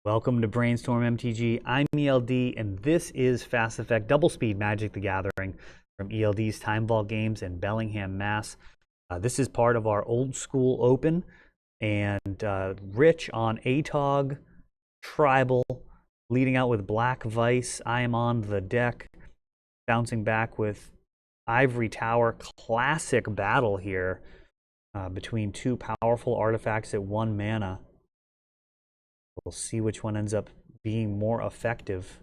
Welcome to Brainstorm MTG. I'm ELD, and this is Fast Effect Double Speed Magic the Gathering from ELD's Time Vault Games in Bellingham, Mass. This is part of our old school open, and Rich on Atog, Tribal, leading out with Black Vice. I am on the deck, bouncing back with Ivory Tower. Classic battle here between two powerful artifacts at 1 mana. We'll see which one ends up being more effective.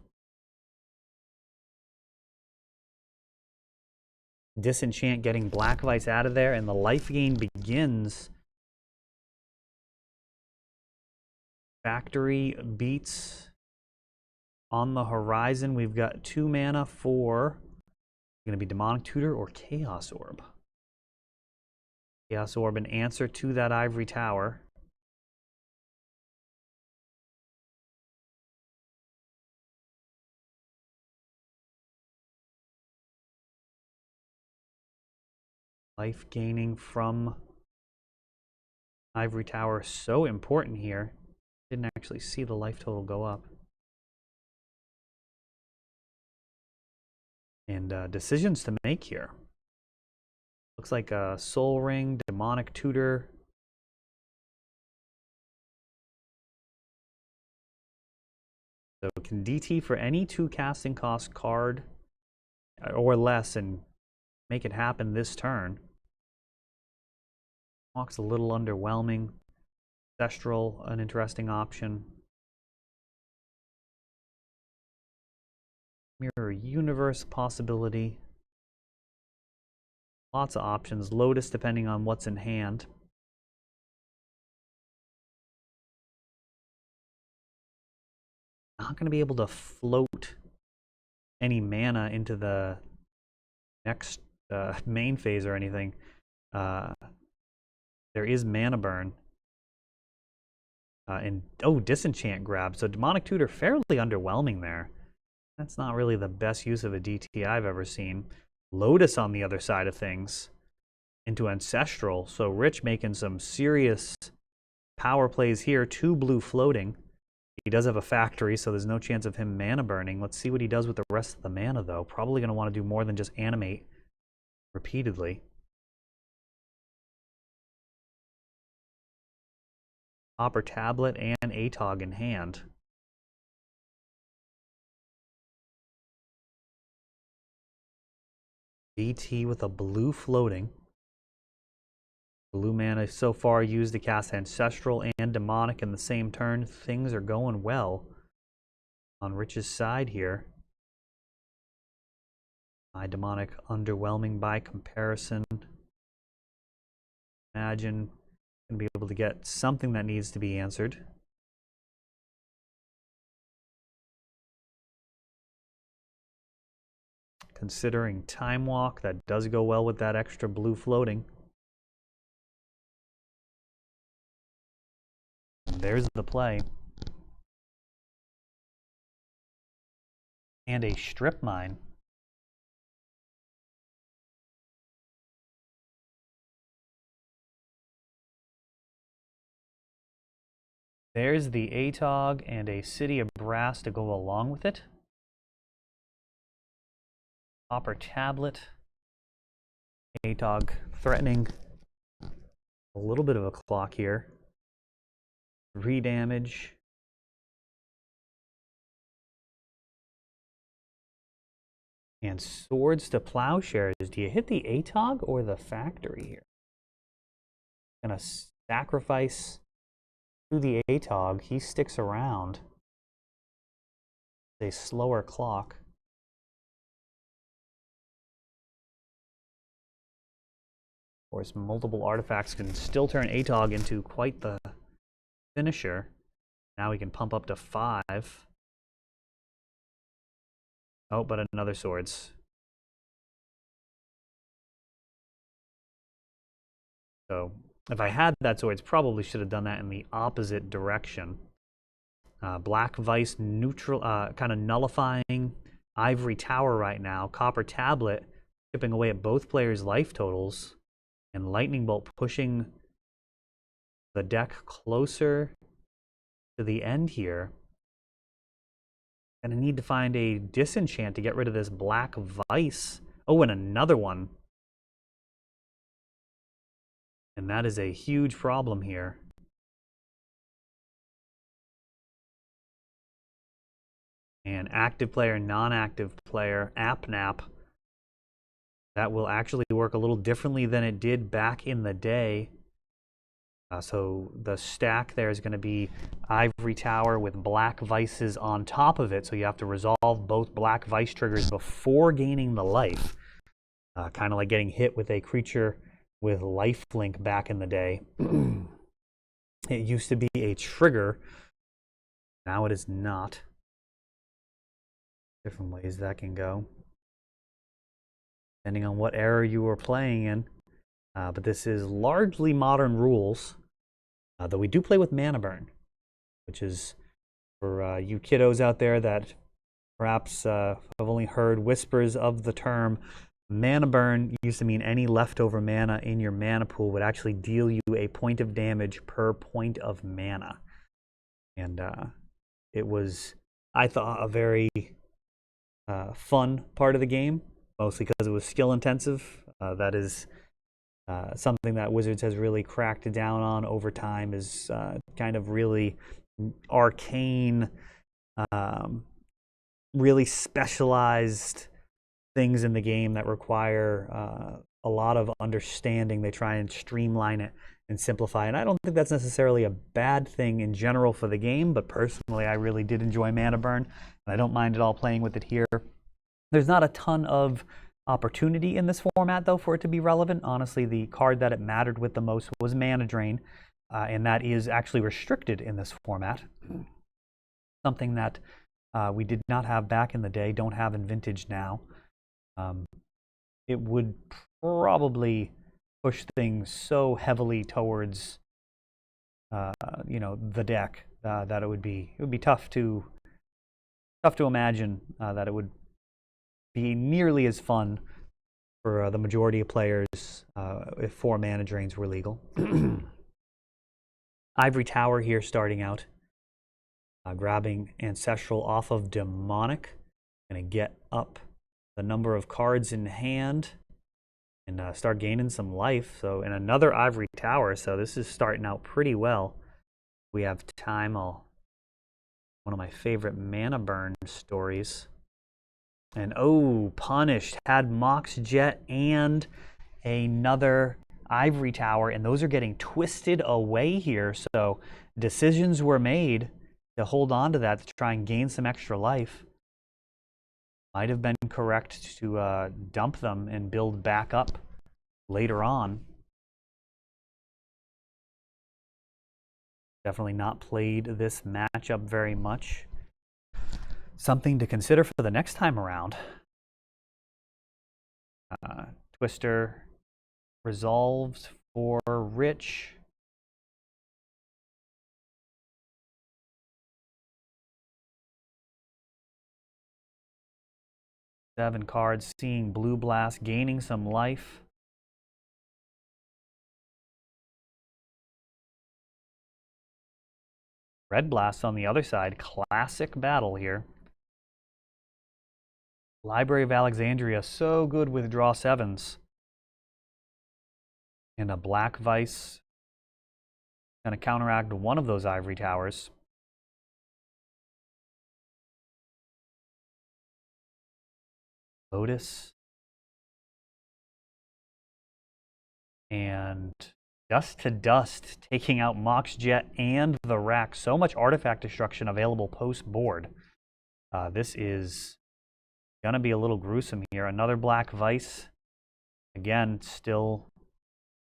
Disenchant getting Black Vice out of there, and the life gain begins. Factory beats on the horizon. We've got 2 mana for going to be Demonic Tutor or Chaos Orb. Chaos Orb, an answer to that Ivory Tower. Life gaining from Ivory Tower, so important here. Didn't actually see the life total go up. And decisions to make here. Looks like a Soul Ring, Demonic Tutor. So it can DT for any 2 casting cost card or less and make it happen this turn. Walk's a little underwhelming. Ancestral, an interesting option. Mirror Universe possibility. Lots of options. Lotus depending on what's in hand. Not going to be able to float any mana into the next main phase or anything. There is mana burn. And disenchant grab. So Demonic Tutor fairly underwhelming there. That's not really the best use of a DT I've ever seen. Lotus on the other side of things into Ancestral. So Rich making some serious power plays here. 2 blue floating. He does have a factory, so there's no chance of him mana burning. Let's see what he does with the rest of the mana, though. Probably going to want to do more than just animate repeatedly. Copper Tablet and Atog in hand. DT with a blue floating. Blue mana so far used to cast Ancestral and Demonic in the same turn. Things are going well on Rich's side here. My Demonic underwhelming by comparison. Imagine going to be able to get something that needs to be answered. Considering Time Walk, that does go well with that extra blue floating. And there's the play. And a Strip Mine. There's the Atog and a City of Brass to go along with it. Copper Tablet. Atog threatening a little bit of a clock here. 3 damage. And Swords to Plowshares. Do you hit the Atog or the Factory here? Gonna sacrifice to the Atog. He sticks around. A slower clock. Of course, multiple artifacts can still turn Atog into quite the finisher. Now we can pump up to 5. Oh, but another Swords. So if I had that Swords, probably should have done that in the opposite direction. Black Vice neutral, kind of nullifying Ivory Tower right now. Copper Tablet chipping away at both players' life totals. And Lightning Bolt pushing the deck closer to the end here. Gonna need to find a disenchant to get rid of this black vice. Oh, and another one. And that is a huge problem here. And active player, non-active player, AppNap. That will actually work a little differently than it did back in the day. So the stack there is going to be Ivory Tower with black vices on top of it. So you have to resolve both black vice triggers before gaining the life. Kind of like getting hit with a creature with lifelink back in the day. It used to be a trigger. Now it is not. Different ways that can go, depending on what era you were playing in. But this is largely modern rules. Though we do play with mana burn, which is for you kiddos out there that perhaps have only heard whispers of the term. Mana burn used to mean any leftover mana in your mana pool would actually deal you a point of damage per point of mana. And it was, I thought, a very fun part of the game, mostly because it was skill intensive. That is something that Wizards has really cracked down on over time, is kind of really arcane, really specialized things in the game that require a lot of understanding. They try and streamline it and simplify. And I don't think that's necessarily a bad thing in general for the game, but personally, I really did enjoy Mana Burn, and I don't mind at all playing with it here. There's not a ton of opportunity in this format, though, for it to be relevant. Honestly, the card that it mattered with the most was Mana Drain, and that is actually restricted in this format. Something that we did not have back in the day, don't have in Vintage now. It would probably push things so heavily towards, the deck that it would be tough to imagine that it would be nearly as fun for the majority of players if 4 mana drains were legal. Ivory Tower here starting out, grabbing Ancestral off of Demonic, gonna get up the number of cards in hand and start gaining some life. So, and another Ivory Tower, so this is starting out pretty well. We have time. One of my favorite Mana Burn stories. And oh, punished. Had Mox Jet and another Ivory Tower, and those are getting twisted away here. So decisions were made to hold on to that to try and gain some extra life. Might have been correct to dump them and build back up later on. Definitely not played this matchup very much. Something to consider for the next time around. Twister resolved for Rich. Seven cards, seeing Blue Blast, gaining some life. Red Blast on the other side, classic battle here. Library of Alexandria, so good with draw 7s. And a Black Vice, gonna counteract one of those Ivory Towers. Lotus. And Dust to Dust, taking out Mox Jet and the Rack. So much artifact destruction available post-board. This is gonna be a little gruesome here. Another Black Vice. Again, still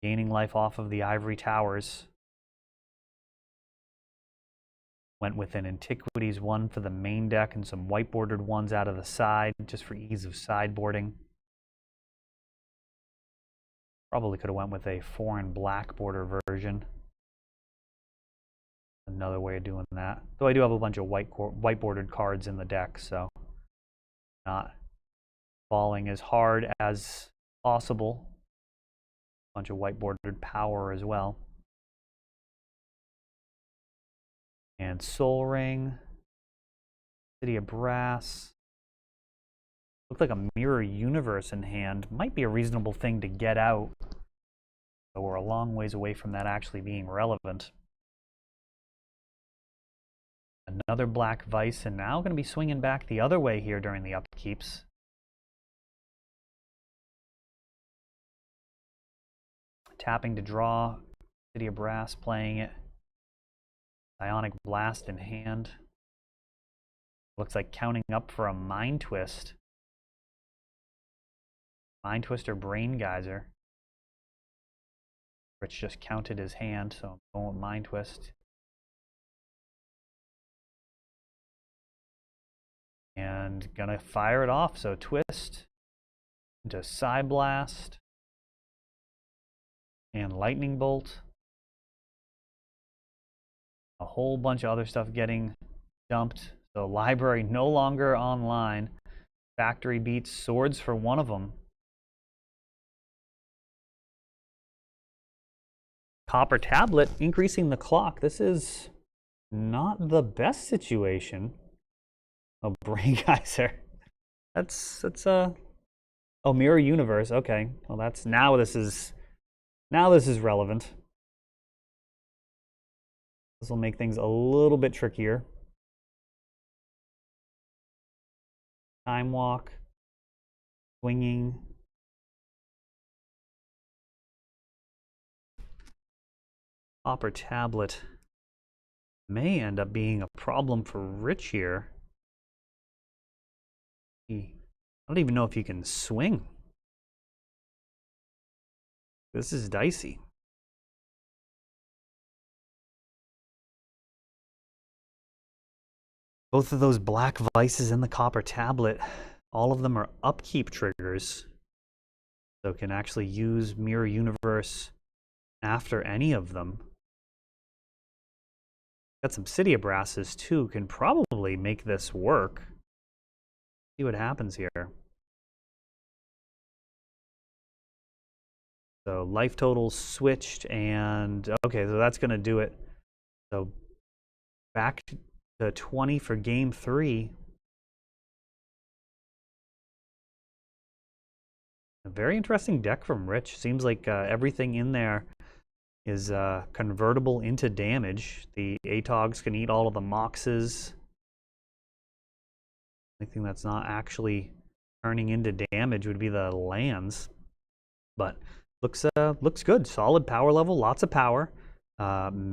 gaining life off of the Ivory Towers. Went with an Antiquities one for the main deck and some white bordered ones out of the side, just for ease of sideboarding. Probably could have went with a foreign black border version. Another way of doing that. Though I do have a bunch of white bordered cards in the deck, so not falling as hard as possible. A bunch of white bordered power as well. And Soul Ring. City of Brass. Looks like a Mirror Universe in hand. Might be a reasonable thing to get out. But we're a long ways away from that actually being relevant. Another Black Vice, and now going to be swinging back the other way here during the upkeeps. Tapping to draw. City of Brass playing it. Ionic Blast in hand. Looks like counting up for a Mind Twist. Mind Twist or Brain Geyser. Rich just counted his hand, so I'm going with Mind Twist. And gonna fire it off, so Twist into Psy Blast and Lightning Bolt. A whole bunch of other stuff getting dumped. So Library no longer online. Factory beats Swords for one of them. Copper Tablet increasing the clock. This is not the best situation. Oh, Brain Geyser. That's oh, Mirror Universe. Okay. Well, that's now this is relevant. This will make things a little bit trickier. Time Walk, swinging. Copper Tablet may end up being a problem for Rich here. I don't even know if you can swing. This is dicey. Both of those Black Vices in the Copper Tablet, all of them are upkeep triggers. So can actually use Mirror Universe after any of them. Got some City of Brasses too, can probably make this work. See what happens here. So life totals switched, and okay, so that's gonna do it. So back to 20 for game 3. A very interesting deck from Rich. Seems like everything in there is convertible into damage. The Atogs can eat all of the Moxes. Anything that's not actually turning into damage would be the lands. But looks good. Solid power level, lots of power.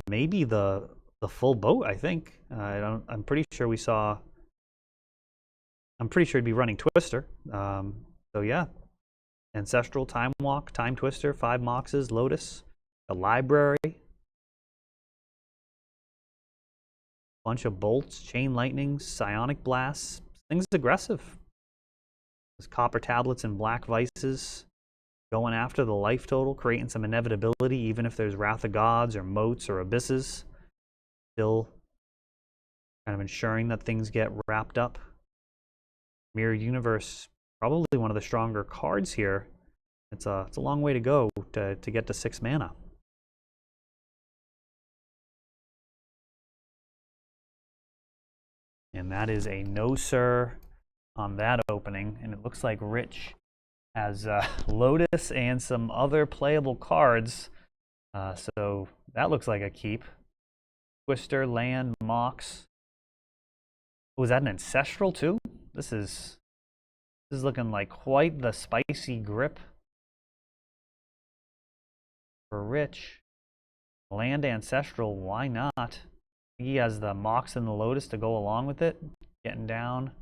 Maybe the full boat, I think. I'm pretty sure we saw. I'm pretty sure he'd be running Twister. So yeah, Ancestral, Time Walk, Time Twister, 5 Moxes, Lotus, the Library, bunch of bolts, Chain Lightnings, Psionic Blasts. Things aggressive. There's Copper Tablets and Black Vices going after the life total, creating some inevitability, even if there's Wrath of Gods or Moats or Abysses. Still kind of ensuring that things get wrapped up. Mirror Universe, probably one of the stronger cards here. It's a long way to go to get to 6 mana. And that is a no sir on that opening. And it looks like Rich has Lotus and some other playable cards. So that looks like a keep. Twister, Land, Mox. Was that an Ancestral too? This is looking like quite the spicy grip for Rich. Land Ancestral, why not? He has the Mox and the Lotus to go along with it. Getting down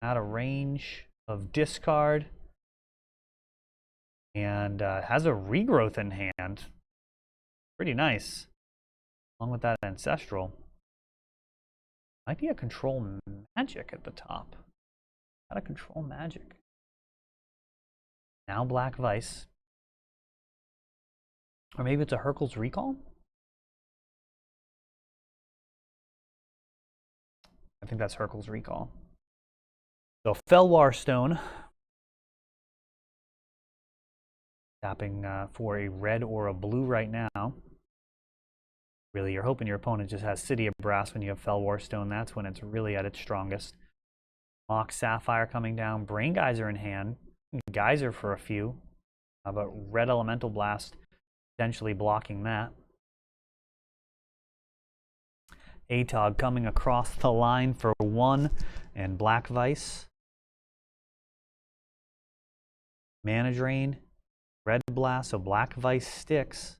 out of range of discard. And has a Regrowth in hand. Pretty nice. Along with that Ancestral. Might be a Control Magic at the top. Got a Control Magic. Now Black Vice. Or maybe it's a Hurkyl's Recall? I think that's Hurkyl's Recall. So Felwar Stone. Tapping for a red or a blue right now. Really, you're hoping your opponent just has City of Brass when you have Fell Warstone. That's when it's really at its strongest. Mox Sapphire coming down. Brain Geyser in hand. Geyser for a few. But Red Elemental Blast potentially blocking that. Atog coming across the line for 1. And Black Vice. Mana Drain. Red Blast. So Black Vice sticks.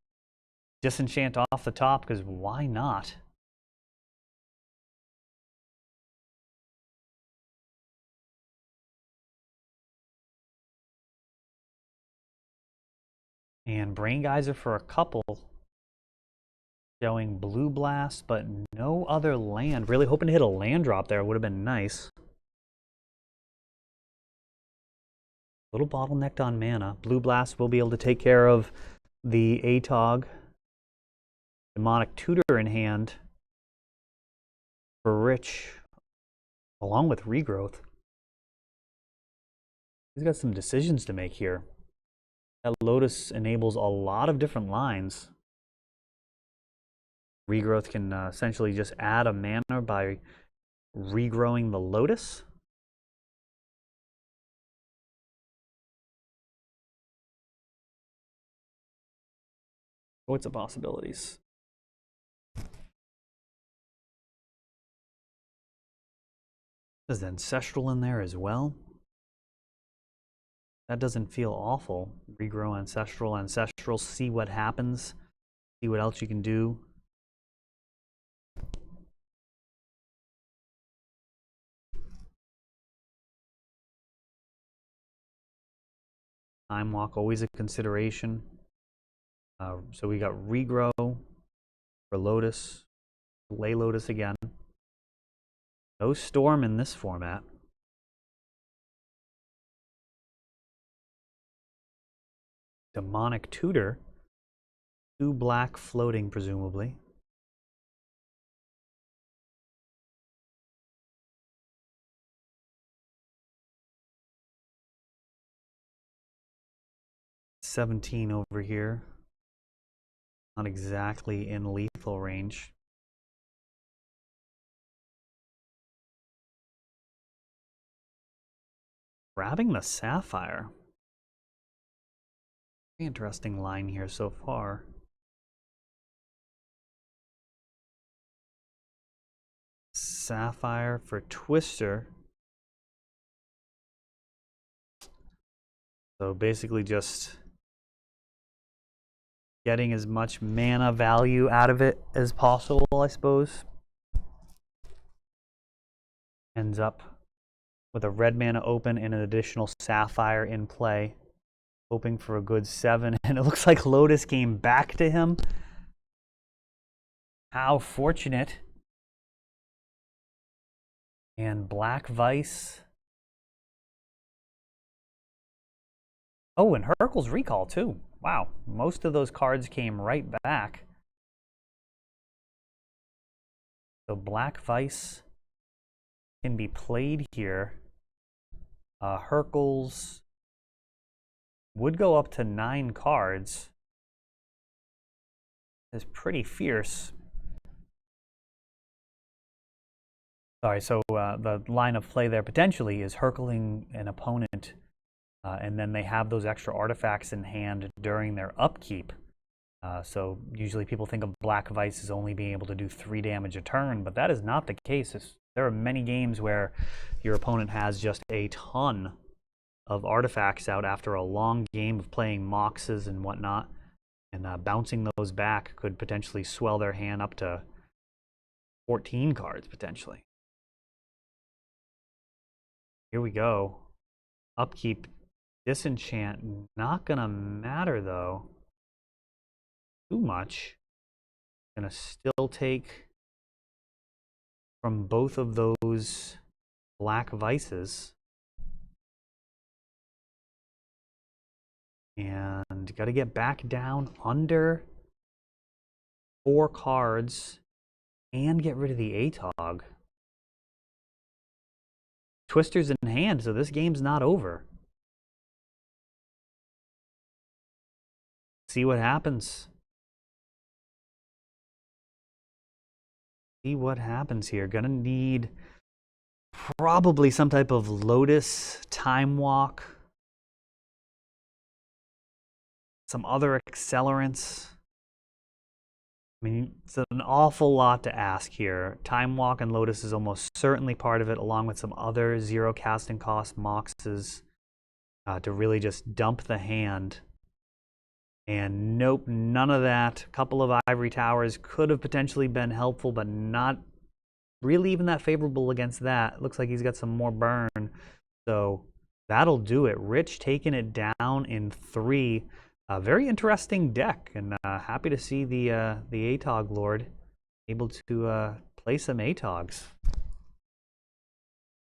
Disenchant off the top, because why not? And Brain Geyser for a couple. Showing Blue Blast, but no other land. Really hoping to hit a land drop there. Would have been nice. A little bottlenecked on mana. Blue Blast will be able to take care of the Atog. Demonic Tutor in hand for Rich, along with Regrowth. He's got some decisions to make here. That Lotus enables a lot of different lines. Regrowth can essentially just add a mana by regrowing the Lotus. What's the possibilities? There's Ancestral in there as well. That doesn't feel awful. Regrow Ancestral, see what happens. See what else you can do. Time Walk, always a consideration. So we got Regrow for Lotus. Play Lotus again. No Storm in this format. Demonic Tutor. 2 black floating, presumably. $17 over here. Not exactly in lethal range. Grabbing the Sapphire. Interesting line here so far. Sapphire for Twister. So basically just getting as much mana value out of it as possible, I suppose. Ends up with a red mana open and an additional Sapphire in play. Hoping for a good 7. And it looks like Lotus came back to him. How fortunate. And Black Vice. Oh, and Hurkyl's Recall too. Wow, most of those cards came right back. So Black Vice can be played here. Hurkyl's would go up to 9 cards. It's pretty fierce. Sorry, so the line of play there potentially is Hurkyling an opponent, and then they have those extra artifacts in hand during their upkeep. So usually people think of Black Vice as only being able to do 3 damage a turn, but that is not the case. There are many games where your opponent has just a ton of artifacts out after a long game of playing Moxes and whatnot, and bouncing those back could potentially swell their hand up to 14 cards potentially. Here we go. Upkeep, Disenchant, not gonna matter though too much. Gonna still take from both of those Black Vices. And got to get back down under 4 cards and get rid of the Atog. Twister's in hand, so this game's not over. See what happens. See what happens here. Gonna need probably some type of Lotus, Time Walk, some other accelerants. I mean, it's an awful lot to ask here. Time Walk and Lotus is almost certainly part of it, along with some other zero casting cost Moxes to really just dump the hand. And nope, none of that. A couple of Ivory Towers could have potentially been helpful, but not really even that favorable against that. Looks like he's got some more burn. So that'll do it. Rich taking it down in 3. A very interesting deck, and happy to see the Atog Lord able to play some Atogs.